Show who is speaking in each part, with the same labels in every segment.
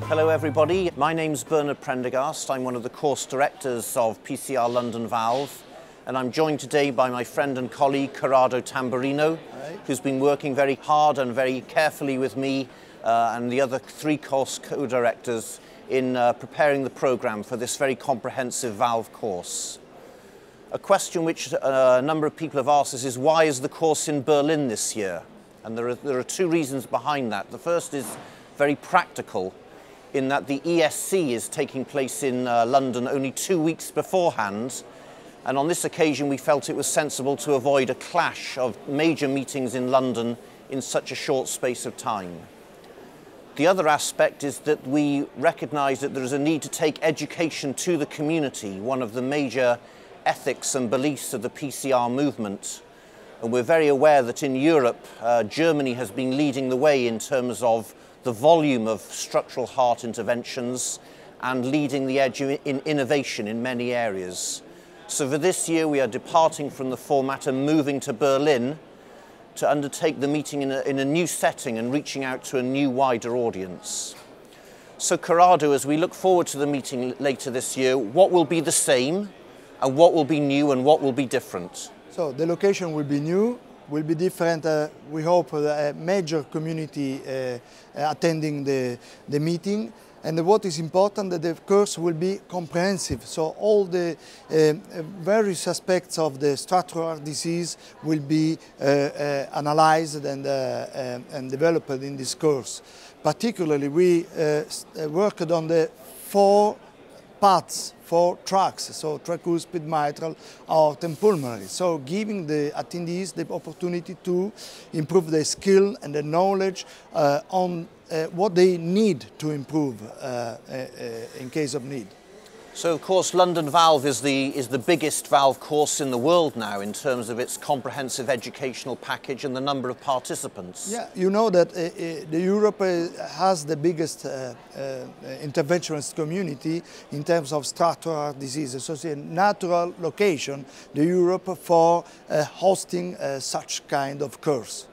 Speaker 1: Hello everybody, my name's Prendergast. I'm one of the course directors of PCR London Valves, and I'm joined today by my friend and colleague Corrado Tamburino, who's been working very hard and very carefully with me and the other three course co-directors in preparing the programme for this very comprehensive valve course. A question which a number of people have asked us is, why is the course in Berlin this year? And there are two reasons behind that. The first is very practical, in that the ESC is taking place in London only 2 weeks beforehand, and on this occasion we felt it was sensible to avoid a clash of major meetings in London in such a short space of time. The other aspect is that we recognise that there is a need to take education to the community, one of the major ethics and beliefs of the PCR movement. And we're very aware that in Europe, Germany has been leading the way in terms of the volume of structural heart interventions and leading the edge in innovation in many areas. So for this year we are departing from the format and moving to Berlin to undertake the meeting in a new setting and reaching out to a new wider audience. So Corrado, as we look forward to the meeting later this year, what will be the same and what will be new and what will be different?
Speaker 2: So the location will be new, will be different. We hope a major community attending the meeting. And what is important, that the course will be comprehensive. So all the various aspects of the structural disease will be analyzed and developed in this course. Particularly, we worked on the 4 parts, 4 tracks, so tricuspid, mitral, aortic and pulmonary. So giving the attendees the opportunity to improve their skill and the knowledge on what they need to improve in case of need.
Speaker 1: So of course London Valve is the biggest valve course in the world now in terms of its comprehensive educational package and the number of participants.
Speaker 2: Yeah, you know that Europe has the biggest interventionist community in terms of structural diseases. So it's a natural location, the Europe, for hosting such kind of course.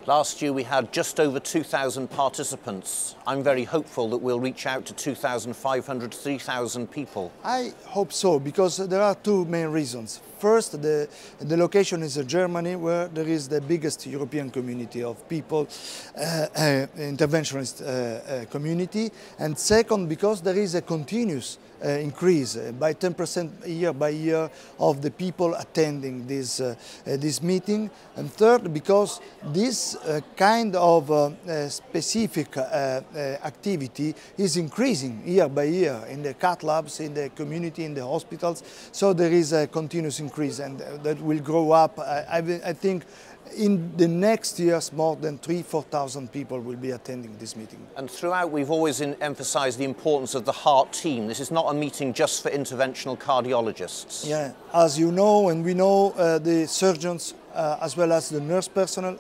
Speaker 1: Last year we had just over 2,000 participants. I'm very hopeful that we'll reach out to 2,500, 3,000 people.
Speaker 2: I hope so, because there are 2 main reasons. First, the location is Germany, where there is the biggest European community of people, interventionist community. And second, because there is a continuous increase by 10% year by year of the people attending this meeting. And third, because this kind of specific activity is increasing year by year in the cath labs, in the community, in the hospitals. So there is a continuous increase, and that will grow up. I think in the next years more than 3,000–4,000 people will be attending this meeting.
Speaker 1: And throughout we've always emphasised the importance of the heart team. This is not a meeting just for interventional cardiologists.
Speaker 2: Yeah, as you know, and we know, the surgeons as well as the nurse personnel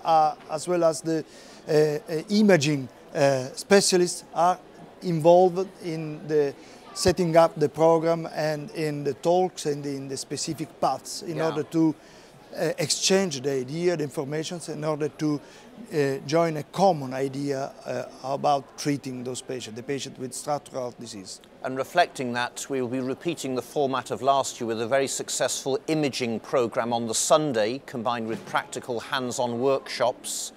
Speaker 2: as well as the imaging specialists are involved in the setting up the program and in the talks and in the specific paths in order to exchange the idea, the information, in order to join a common idea about treating those patients, the patient with structural disease.
Speaker 1: And reflecting that, we will be repeating the format of last year with a very successful imaging program on the Sunday, combined with practical hands-on workshops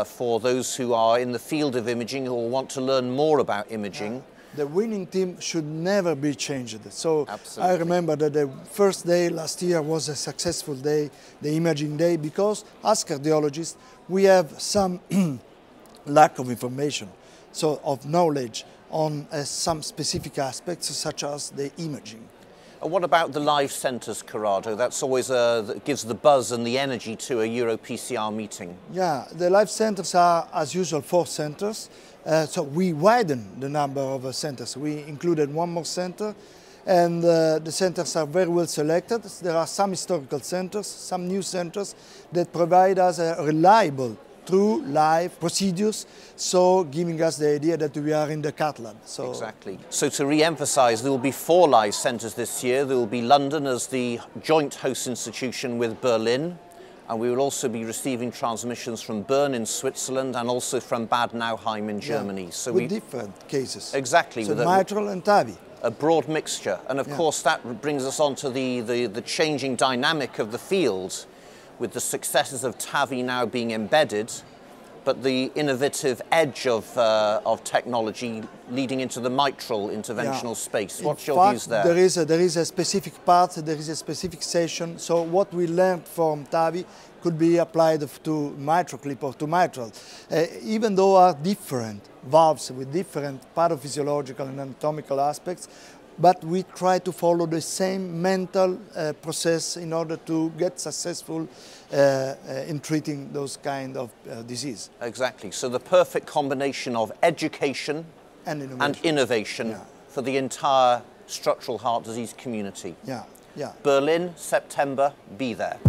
Speaker 1: for those who are in the field of imaging or want to learn more about imaging.
Speaker 2: Yeah. The winning team should never be changed. So
Speaker 1: absolutely.
Speaker 2: I remember that the first day last year was a successful day, the imaging day, because as cardiologists we have some lack of information, so of knowledge on some specific aspects such as the imaging.
Speaker 1: And what about the live centres, Corrado? That's always that gives the buzz and the energy to a Euro-PCR meeting.
Speaker 2: Yeah, the live centres are as usual 4 centres. So we widened the number of centres. We included 1 more centre, and the centres are very well selected. There are some historical centres, some new centres that provide us a reliable, true live procedures, so giving us the idea that we are in the cath lab. So
Speaker 1: exactly. So to re-emphasise, there will be 4 live centres this year. There will be London as the joint host institution with Berlin. And we will also be receiving transmissions from Bern in Switzerland and also from Bad Nauheim in Germany.
Speaker 2: So with different cases.
Speaker 1: Exactly.
Speaker 2: So mitral and TAVI.
Speaker 1: A broad mixture. And of course that brings us on to the changing dynamic of the field, with the successes of TAVI now being embedded, but the innovative edge of technology leading into the mitral interventional space. What's your views there?
Speaker 2: There is a specific part, there is a specific session, so what we learned from TAVI could be applied to MitraClip or to mitral. Even though are different valves with different pathophysiological and anatomical aspects, but we try to follow the same mental process in order to get successful in treating those kind of disease.
Speaker 1: Exactly. So the perfect combination of education and innovation for the entire structural heart disease community.
Speaker 2: Yeah.
Speaker 1: Berlin, September, be there.